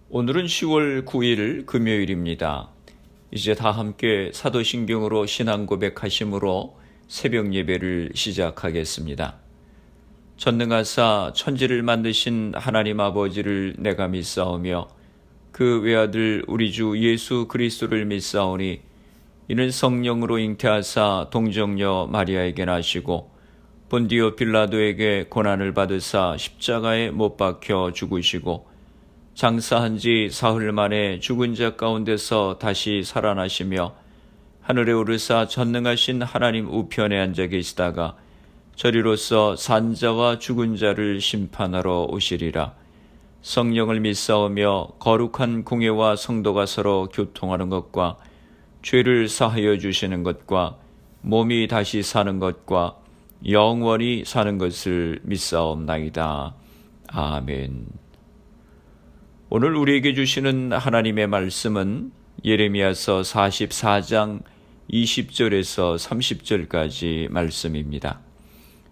오늘은 10월 9일 금요일입니다. 이제 다 함께 사도신경으로 신앙 고백하심으로 새벽 예배를 시작하겠습니다. 전능하사 천지를 만드신 하나님 아버지를 내가 믿사오며 그 외아들 우리 주 예수 그리스도를 믿사오니 이는 성령으로 잉태하사 동정녀 마리아에게 나시고 본디오 빌라도에게 고난을 받으사 십자가에 못 박혀 죽으시고 장사한 지 사흘 만에 죽은 자 가운데서 다시 살아나시며 하늘에 오르사 전능하신 하나님 우편에 앉아 계시다가 저리로서 산자와 죽은 자를 심판하러 오시리라. 성령을 믿사오며 거룩한 공회와 성도가 서로 교통하는 것과 죄를 사하여 주시는 것과 몸이 다시 사는 것과 영원히 사는 것을 믿사옵나이다. 아멘. 오늘 우리에게 주시는 하나님의 말씀은 예레미야서 44장 20절에서 30절까지 말씀입니다.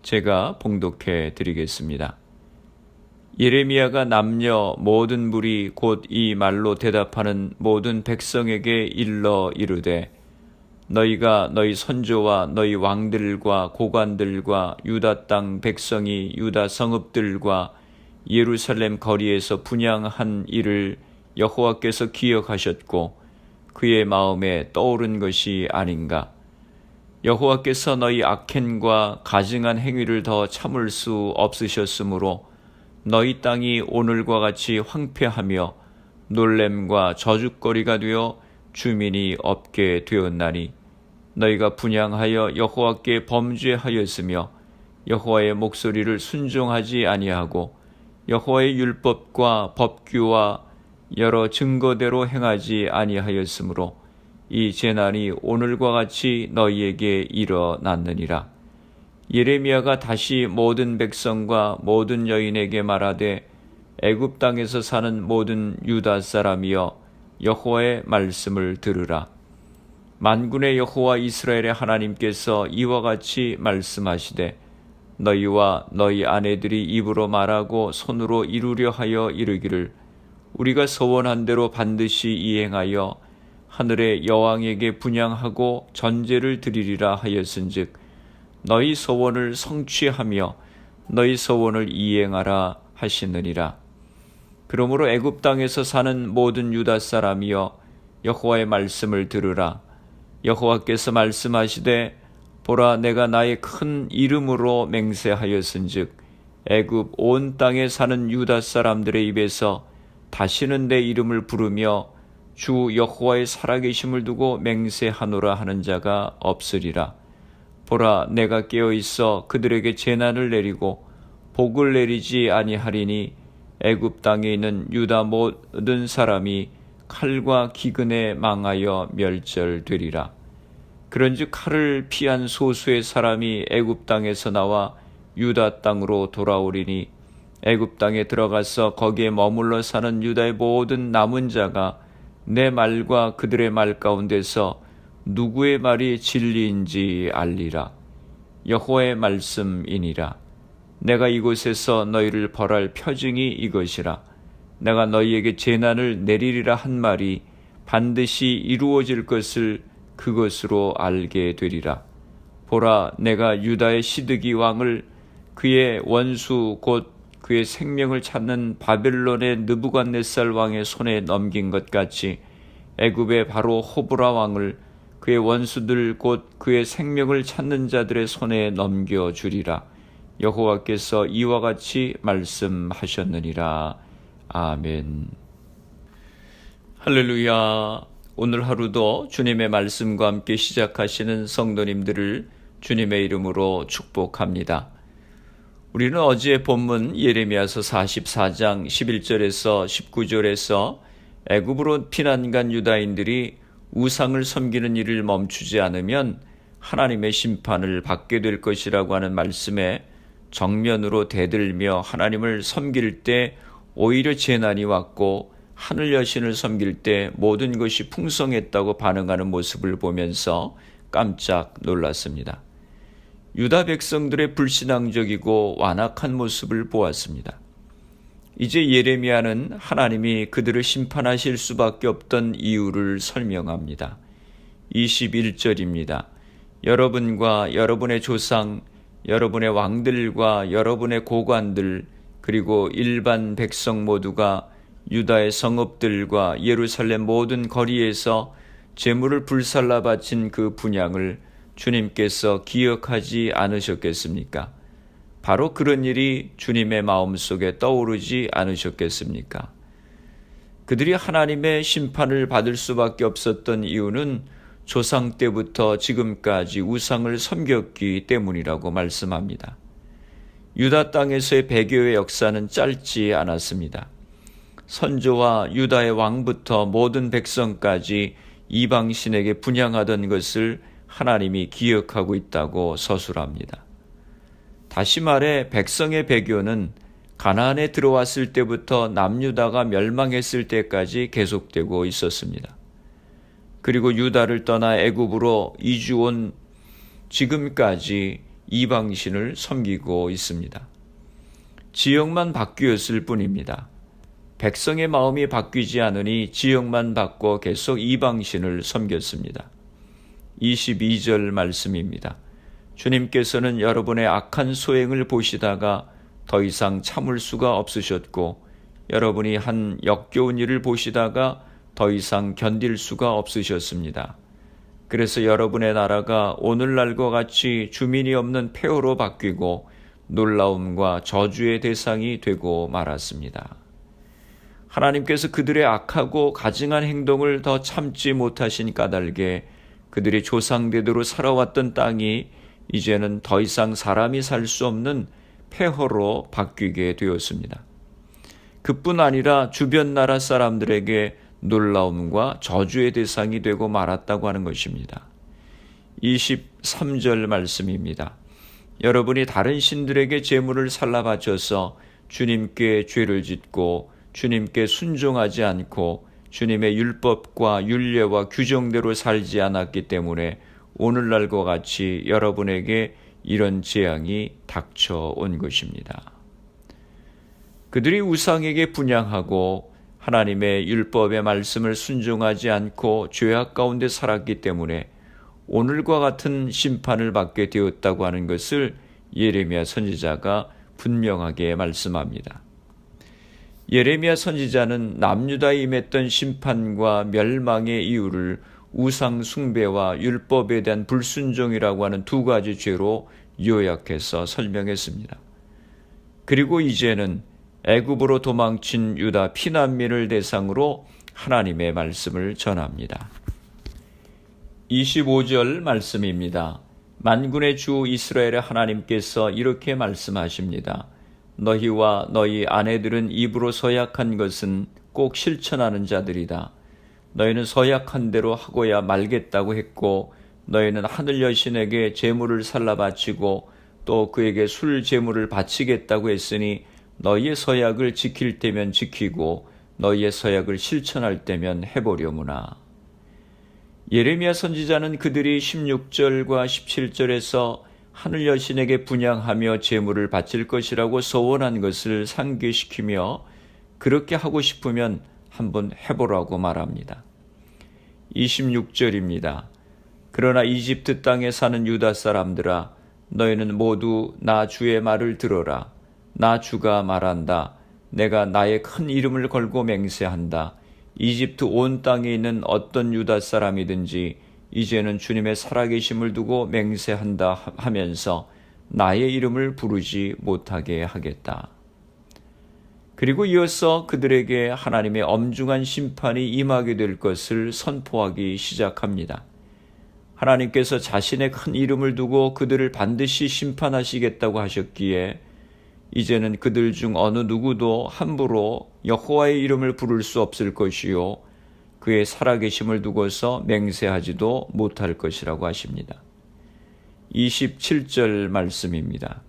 제가 봉독해 드리겠습니다. 예레미야가 남녀 모든 무리 곧 이 말로 대답하는 모든 백성에게 일러 이르되 너희가 너희 선조와 너희 왕들과 고관들과 유다 땅 백성이 유다 성읍들과 예루살렘 거리에서 분향한 일을 여호와께서 기억하셨고 그의 마음에 떠오른 것이 아닌가. 여호와께서 너희 악행과 가증한 행위를 더 참을 수 없으셨으므로 너희 땅이 오늘과 같이 황폐하며 놀램과 저주거리가 되어 주민이 없게 되었나니 너희가 분향하여 여호와께 범죄하였으며 여호와의 목소리를 순종하지 아니하고 여호와의 율법과 법규와 여러 증거대로 행하지 아니하였으므로 이 재난이 오늘과 같이 너희에게 일어났느니라. 예레미야가 다시 모든 백성과 모든 여인에게 말하되 애굽 땅에서 사는 모든 유다 사람이여 여호와의 말씀을 들으라. 만군의 여호와 이스라엘의 하나님께서 이와 같이 말씀하시되 너희와 너희 아내들이 입으로 말하고 손으로 이루려 하여 이르기를 우리가 소원한 대로 반드시 이행하여 하늘의 여왕에게 분향하고 전제를 드리리라 하였은즉 너희 소원을 성취하며 너희 소원을 이행하라 하시느니라. 그러므로 애굽 땅에서 사는 모든 유다 사람이여 여호와의 말씀을 들으라. 여호와께서 말씀하시되 보라 내가 나의 큰 이름으로 맹세하였은즉 애굽 온 땅에 사는 유다 사람들의 입에서 다시는 내 이름을 부르며 주 여호와의 살아계심을 두고 맹세하노라 하는 자가 없으리라. 보라 내가 깨어있어 그들에게 재난을 내리고 복을 내리지 아니하리니 애굽 땅에 있는 유다 모든 사람이 칼과 기근에 망하여 멸절되리라. 그런즉 칼을 피한 소수의 사람이 애굽 땅에서 나와 유다 땅으로 돌아오리니 애굽 땅에 들어가서 거기에 머물러 사는 유다의 모든 남은 자가 내 말과 그들의 말 가운데서 누구의 말이 진리인지 알리라. 여호와의 말씀이니라. 내가 이곳에서 너희를 벌할 표징이 이것이라. 내가 너희에게 재난을 내리리라 한 말이 반드시 이루어질 것을 그것으로 알게 되리라. 보라 내가 유다의 시드기 왕을 그의 원수 곧 그의 생명을 찾는 바벨론의 느부갓네살 왕의 손에 넘긴 것 같이 애굽의 바로 호브라 왕을 그의 원수들 곧 그의 생명을 찾는 자들의 손에 넘겨주리라. 여호와께서 이와 같이 말씀하셨느니라. 아멘. 할렐루야. 오늘 하루도 주님의 말씀과 함께 시작하시는 성도님들을 주님의 이름으로 축복합니다. 우리는 어제 본문 예레미야서 44장 11절에서 19절에서 애굽으로 피난간 유다인들이 우상을 섬기는 일을 멈추지 않으면 하나님의 심판을 받게 될 것이라고 하는 말씀에 정면으로 대들며 하나님을 섬길 때 오히려 재난이 왔고 하늘 여신을 섬길 때 모든 것이 풍성했다고 반응하는 모습을 보면서 깜짝 놀랐습니다. 유다 백성들의 불신앙적이고 완악한 모습을 보았습니다. 이제 예레미야는 하나님이 그들을 심판하실 수밖에 없던 이유를 설명합니다. 21절입니다. 여러분과 여러분의 조상, 여러분의 왕들과 여러분의 고관들, 그리고 일반 백성 모두가 유다의 성읍들과 예루살렘 모든 거리에서 제물을 불살라 바친 그 분향을 주님께서 기억하지 않으셨겠습니까? 바로 그런 일이 주님의 마음속에 떠오르지 않으셨겠습니까? 그들이 하나님의 심판을 받을 수밖에 없었던 이유는 조상 때부터 지금까지 우상을 섬겼기 때문이라고 말씀합니다. 유다 땅에서의 배교의 역사는 짧지 않았습니다. 선조와 유다의 왕부터 모든 백성까지 이방신에게 분향하던 것을 하나님이 기억하고 있다고 서술합니다. 다시 말해 백성의 배교는 가나안에 들어왔을 때부터 남유다가 멸망했을 때까지 계속되고 있었습니다. 그리고 유다를 떠나 애굽으로 이주 온 지금까지 이방신을 섬기고 있습니다. 지역만 바뀌었을 뿐입니다. 백성의 마음이 바뀌지 않으니 지역만 바꿔 계속 이방신을 섬겼습니다. 22절 말씀입니다. 주님께서는 여러분의 악한 소행을 보시다가 더 이상 참을 수가 없으셨고 여러분이 한 역겨운 일을 보시다가 더 이상 견딜 수가 없으셨습니다. 그래서 여러분의 나라가 오늘날과 같이 주민이 없는 폐허로 바뀌고 놀라움과 저주의 대상이 되고 말았습니다. 하나님께서 그들의 악하고 가증한 행동을 더 참지 못하신 까닭에 그들이 조상대대로 살아왔던 땅이 이제는 더 이상 사람이 살 수 없는 폐허로 바뀌게 되었습니다. 그뿐 아니라 주변 나라 사람들에게 놀라움과 저주의 대상이 되고 말았다고 하는 것입니다. 23절 말씀입니다. 여러분이 다른 신들에게 제물을 살라 바쳐서 주님께 죄를 짓고 주님께 순종하지 않고 주님의 율법과 율례와 규정대로 살지 않았기 때문에 오늘날과 같이 여러분에게 이런 재앙이 닥쳐온 것입니다. 그들이 우상에게 분향하고 하나님의 율법의 말씀을 순종하지 않고 죄악 가운데 살았기 때문에 오늘과 같은 심판을 받게 되었다고 하는 것을 예레미야 선지자가 분명하게 말씀합니다. 예레미야 선지자는 남유다에 임했던 심판과 멸망의 이유를 우상 숭배와 율법에 대한 불순종이라고 하는 두 가지 죄로 요약해서 설명했습니다. 그리고 이제는 애굽으로 도망친 유다 피난민을 대상으로 하나님의 말씀을 전합니다. 25절 말씀입니다. 만군의 주 이스라엘의 하나님께서 이렇게 말씀하십니다. 너희와 너희 아내들은 입으로 서약한 것은 꼭 실천하는 자들이다. 너희는 서약한 대로 하고야 말겠다고 했고 너희는 하늘 여신에게 제물을 살라 바치고 또 그에게 술 제물을 바치겠다고 했으니 너희의 서약을 지킬 때면 지키고 너희의 서약을 실천할 때면 해보려무나. 예레미야 선지자는 그들이 16절과 17절에서 하늘 여신에게 분향하며 제물을 바칠 것이라고 서원한 것을 상기시키며 그렇게 하고 싶으면 한번 해보라고 말합니다. 26절입니다. 그러나 이집트 땅에 사는 유다 사람들아 너희는 모두 나 주의 말을 들어라. 나 주가 말한다. 내가 나의 큰 이름을 걸고 맹세한다. 이집트 온 땅에 있는 어떤 유다 사람이든지 이제는 주님의 살아계심을 두고 맹세한다 하면서 나의 이름을 부르지 못하게 하겠다. 그리고 이어서 그들에게 하나님의 엄중한 심판이 임하게 될 것을 선포하기 시작합니다. 하나님께서 자신의 큰 이름을 두고 그들을 반드시 심판하시겠다고 하셨기에 이제는 그들 중 어느 누구도 함부로 여호와의 이름을 부를 수 없을 것이요 그의 살아계심을 두고서 맹세하지도 못할 것이라고 하십니다. 27절 말씀입니다.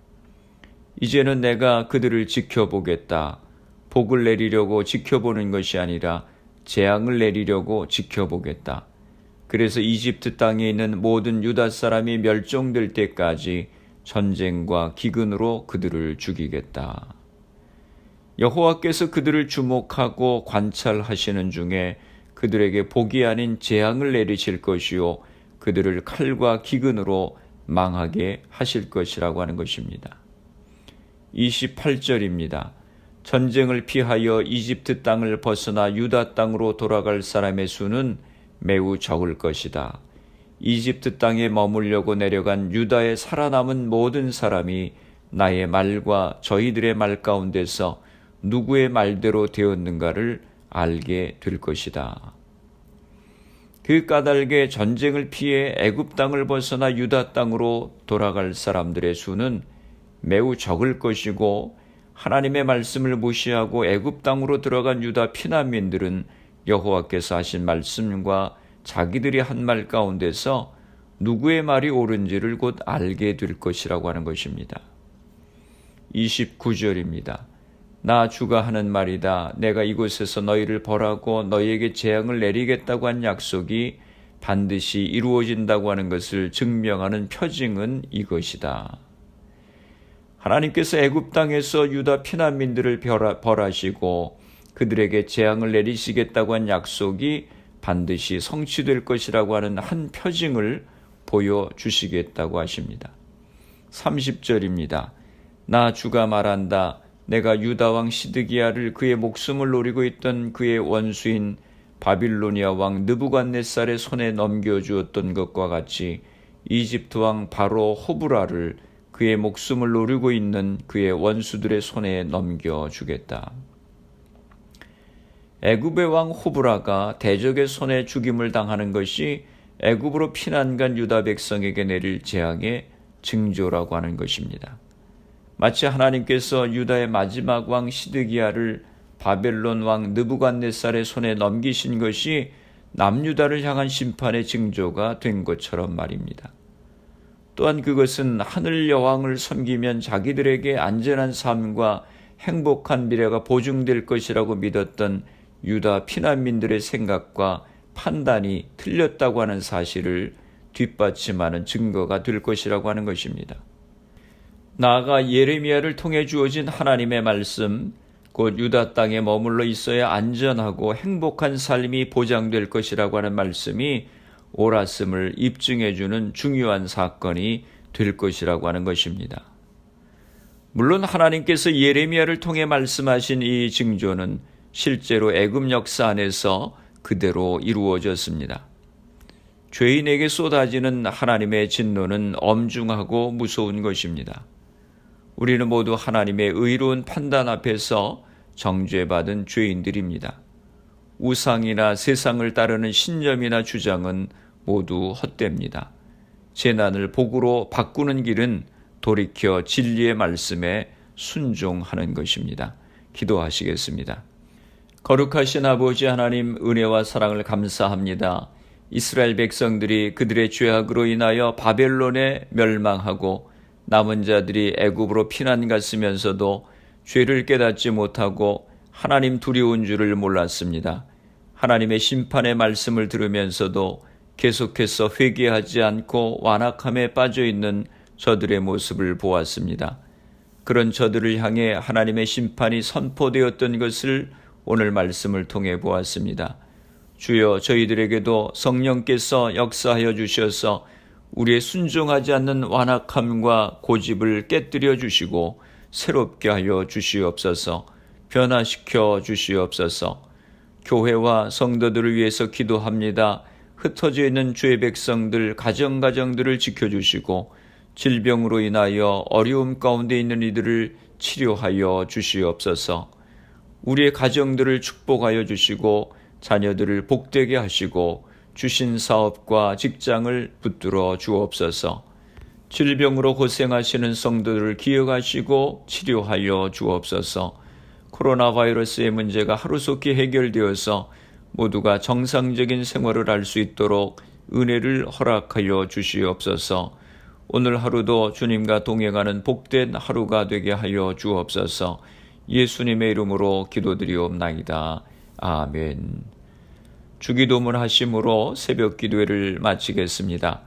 이제는 내가 그들을 지켜보겠다. 복을 내리려고 지켜보는 것이 아니라 재앙을 내리려고 지켜보겠다. 그래서 이집트 땅에 있는 모든 유다 사람이 멸종될 때까지 전쟁과 기근으로 그들을 죽이겠다. 여호와께서 그들을 주목하고 관찰하시는 중에 그들에게 복이 아닌 재앙을 내리실 것이요 그들을 칼과 기근으로 망하게 하실 것이라고 하는 것입니다. 28절입니다. 전쟁을 피하여 이집트 땅을 벗어나 유다 땅으로 돌아갈 사람의 수는 매우 적을 것이다. 이집트 땅에 머물려고 내려간 유다에 살아남은 모든 사람이 나의 말과 저희들의 말 가운데서 누구의 말대로 되었는가를 알게 될 것이다. 그 까닭에 전쟁을 피해 애굽 땅을 벗어나 유다 땅으로 돌아갈 사람들의 수는 매우 적을 것이고 하나님의 말씀을 무시하고 애굽 땅으로 들어간 유다 피난민들은 여호와께서 하신 말씀과 자기들이 한 말 가운데서 누구의 말이 옳은지를 곧 알게 될 것이라고 하는 것입니다. 29절입니다. 나 주가 하는 말이다. 내가 이곳에서 너희를 벌하고 너희에게 재앙을 내리겠다고 한 약속이 반드시 이루어진다고 하는 것을 증명하는 표징은 이것이다. 하나님께서 애굽 땅에서 유다 피난민들을 벌하시고 그들에게 재앙을 내리시겠다고 한 약속이 반드시 성취될 것이라고 하는 한 표징을 보여주시겠다고 하십니다. 30절입니다. 나 주가 말한다. 내가 유다 왕 시드기야를 그의 목숨을 노리고 있던 그의 원수인 바빌로니아 왕 느부갓네살의 손에 넘겨주었던 것과 같이 이집트 왕 바로 호브라를 그의 목숨을 노리고 있는 그의 원수들의 손에 넘겨주겠다. 애굽의 왕 호브라가 대적의 손에 죽임을 당하는 것이 애굽으로 피난간 유다 백성에게 내릴 재앙의 징조라고 하는 것입니다. 마치 하나님께서 유다의 마지막 왕 시드기야를 바벨론 왕 느부갓네살의 손에 넘기신 것이 남유다를 향한 심판의 징조가 된 것처럼 말입니다. 또한 그것은 하늘 여왕을 섬기면 자기들에게 안전한 삶과 행복한 미래가 보증될 것이라고 믿었던 유다 피난민들의 생각과 판단이 틀렸다고 하는 사실을 뒷받침하는 증거가 될 것이라고 하는 것입니다. 나아가 예레미야를 통해 주어진 하나님의 말씀, 곧 유다 땅에 머물러 있어야 안전하고 행복한 삶이 보장될 것이라고 하는 말씀이 옳았음을 입증해주는 중요한 사건이 될 것이라고 하는 것입니다. 물론 하나님께서 예레미야를 통해 말씀하신 이 징조는 실제로 애굽 역사 안에서 그대로 이루어졌습니다. 죄인에게 쏟아지는 하나님의 진노는 엄중하고 무서운 것입니다. 우리는 모두 하나님의 의로운 판단 앞에서 정죄받은 죄인들입니다. 우상이나 세상을 따르는 신념이나 주장은 모두 헛됩니다. 재난을 복으로 바꾸는 길은 돌이켜 진리의 말씀에 순종하는 것입니다. 기도하시겠습니다. 거룩하신 아버지 하나님, 은혜와 사랑을 감사합니다. 이스라엘 백성들이 그들의 죄악으로 인하여 바벨론에 멸망하고 남은 자들이 애굽으로 피난 갔으면서도 죄를 깨닫지 못하고 하나님 두려운 줄을 몰랐습니다. 하나님의 심판의 말씀을 들으면서도 계속해서 회개하지 않고 완악함에 빠져있는 저들의 모습을 보았습니다. 그런 저들을 향해 하나님의 심판이 선포되었던 것을 오늘 말씀을 통해 보았습니다. 주여, 저희들에게도 성령께서 역사하여 주셔서 우리의 순종하지 않는 완악함과 고집을 깨뜨려 주시고 새롭게 하여 주시옵소서. 변화시켜 주시옵소서. 교회와 성도들을 위해서 기도합니다. 흩어져 있는 주의 백성들 가정들을 지켜주시고 질병으로 인하여 어려움 가운데 있는 이들을 치료하여 주시옵소서. 우리의 가정들을 축복하여 주시고 자녀들을 복되게 하시고 주신 사업과 직장을 붙들어 주옵소서. 질병으로 고생하시는 성도들을 기억하시고 치료하여 주옵소서. 코로나 바이러스의 문제가 하루속히 해결되어서 모두가 정상적인 생활을 할 수 있도록 은혜를 허락하여 주시옵소서. 오늘 하루도 주님과 동행하는 복된 하루가 되게 하여 주옵소서. 예수님의 이름으로 기도드리옵나이다. 아멘. 주기도문 하심으로 새벽 기도회를 마치겠습니다.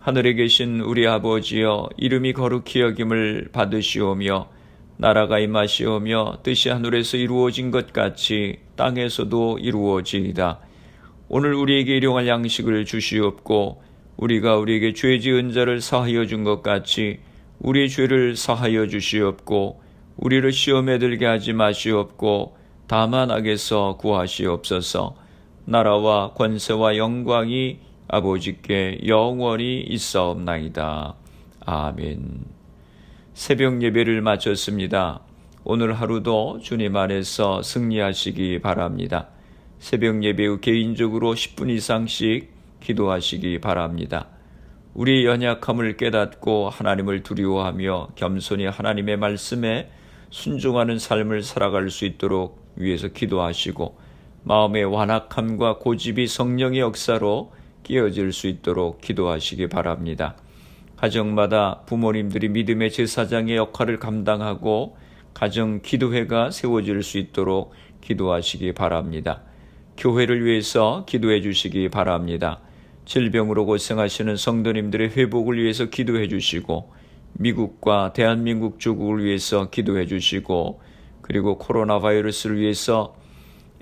하늘에 계신 우리 아버지여, 이름이 거룩히 여김을 받으시오며 나라가 임하시오며 뜻이 하늘에서 이루어진 것 같이 땅에서도 이루어지이다. 오늘 우리에게 일용할 양식을 주시옵고 우리가 우리에게 죄 지은 자를 사하여 준 것 같이 우리의 죄를 사하여 주시옵고 우리를 시험에 들게 하지 마시옵고 다만 악에서 구하시옵소서. 나라와 권세와 영광이 아버지께 영원히 있사옵나이다. 아멘. 새벽 예배를 마쳤습니다. 오늘 하루도 주님 안에서 승리하시기 바랍니다. 새벽 예배 후 개인적으로 10분 이상씩 기도하시기 바랍니다. 우리의 연약함을 깨닫고 하나님을 두려워하며 겸손히 하나님의 말씀에 순종하는 삶을 살아갈 수 있도록 위해서 기도하시고 마음의 완악함과 고집이 성령의 역사로 깨어질 수 있도록 기도하시기 바랍니다. 가정마다 부모님들이 믿음의 제사장의 역할을 감당하고 가정 기도회가 세워질 수 있도록 기도하시기 바랍니다. 교회를 위해서 기도해 주시기 바랍니다. 질병으로 고생하시는 성도님들의 회복을 위해서 기도해 주시고 미국과 대한민국 조국을 위해서 기도해 주시고 그리고 코로나 바이러스를 위해서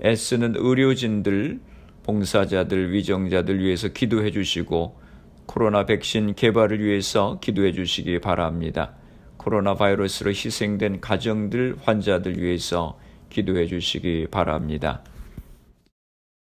애쓰는 의료진들, 봉사자들, 위정자들 위해서 기도해 주시고 코로나 백신 개발을 위해서 기도해 주시기 바랍니다. 코로나 바이러스로 희생된 가정들, 환자들 위해서 기도해 주시기 바랍니다.